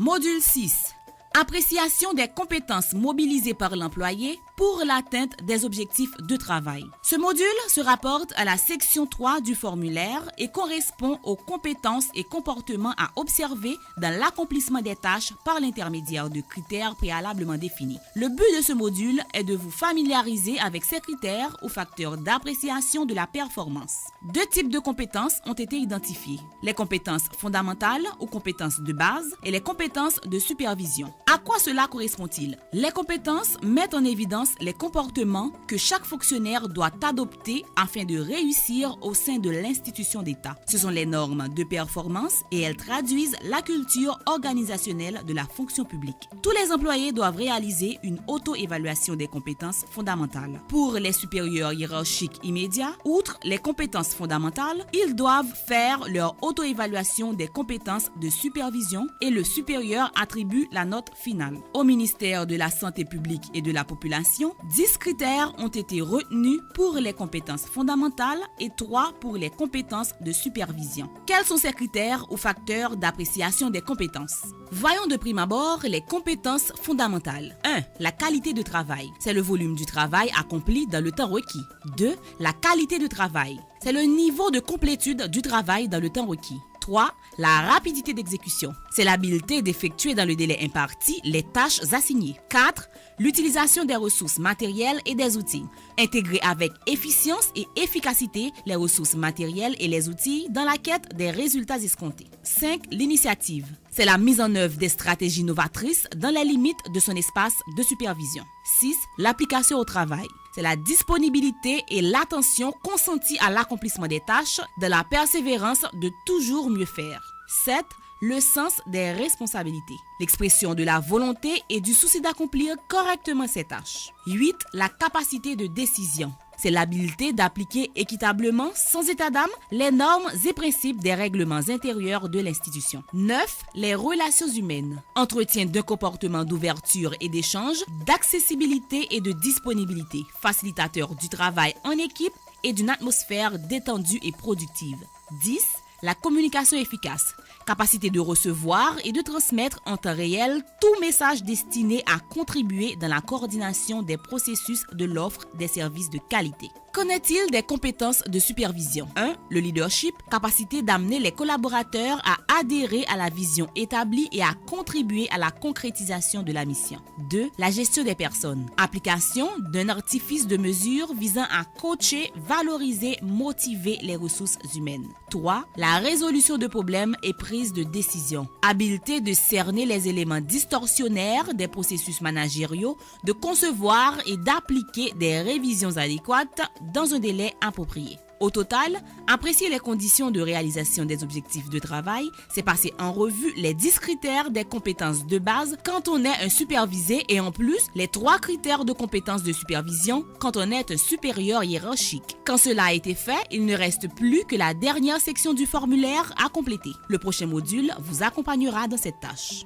Module 6. Appréciation des compétences mobilisées par l'employé pour l'atteinte des objectifs de travail. Ce module se rapporte à la section 3 du formulaire et correspond aux compétences et comportements à observer dans l'accomplissement des tâches par l'intermédiaire de critères préalablement définis. Le but de ce module est de vous familiariser avec ces critères ou facteurs d'appréciation de la performance. Deux types de compétences ont été identifiés: les compétences fondamentales ou compétences de base et les compétences de supervision. À quoi cela correspond-il? Les compétences mettent en évidence les comportements que chaque fonctionnaire doit adopter afin de réussir au sein de l'institution d'État. Ce sont les normes de performance et elles traduisent la culture organisationnelle de la fonction publique. Tous les employés doivent réaliser une auto-évaluation des compétences fondamentales. Pour les supérieurs hiérarchiques immédiats, outre les compétences fondamentales, ils doivent faire leur auto-évaluation des compétences de supervision et le supérieur attribue la note finale. Au ministère de la Santé publique et de la Population, 10 critères ont été retenus pour les compétences fondamentales et 3 pour les compétences de supervision. Quels sont ces critères ou facteurs d'appréciation des compétences? Voyons de prime abord les compétences fondamentales. 1. La qualité de travail. C'est le volume du travail accompli dans le temps requis. 2. La qualité de travail. C'est le niveau de complétude du travail dans le temps requis. 3. La rapidité d'exécution. C'est l'habileté d'effectuer dans le délai imparti les tâches assignées. 4. L'utilisation des ressources matérielles et des outils. Intégrer avec efficience et efficacité les ressources matérielles et les outils dans la quête des résultats escomptés. 5. L'initiative. C'est la mise en œuvre des stratégies novatrices dans les limites de son espace de supervision. 6. L'application au travail. C'est la disponibilité et l'attention consentie à l'accomplissement des tâches, de la persévérance de toujours mieux faire. 7. Le sens des responsabilités. L'expression de la volonté et du souci d'accomplir correctement ces tâches. 8. La capacité de décision. C'est l'habileté d'appliquer équitablement, sans état d'âme, les normes et principes des règlements intérieurs de l'institution. 9. Les relations humaines. Entretien d'un comportement d'ouverture et d'échange, d'accessibilité et de disponibilité, facilitateur du travail en équipe et d'une atmosphère détendue et productive. 10. La communication efficace. Capacité de recevoir et de transmettre en temps réel tout message destiné à contribuer dans la coordination des processus de l'offre des services de qualité. Qu'en est-il des compétences de supervision? 1. Le leadership, capacité d'amener les collaborateurs à adhérer à la vision établie et à contribuer à la concrétisation de la mission. 2. La gestion des personnes, application d'un artifice de mesure visant à coacher, valoriser, motiver les ressources humaines. 3. La résolution de problèmes et prise de décision, habileté de cerner les éléments distorsionnaires des processus managériaux, de concevoir et d'appliquer des révisions adéquates dans un délai approprié. Au total, apprécier les conditions de réalisation des objectifs de travail, c'est passer en revue les 10 critères des compétences de base quand on est un supervisé et en plus les 3 critères de compétences de supervision quand on est un supérieur hiérarchique. Quand cela a été fait, il ne reste plus que la dernière section du formulaire à compléter. Le prochain module vous accompagnera dans cette tâche.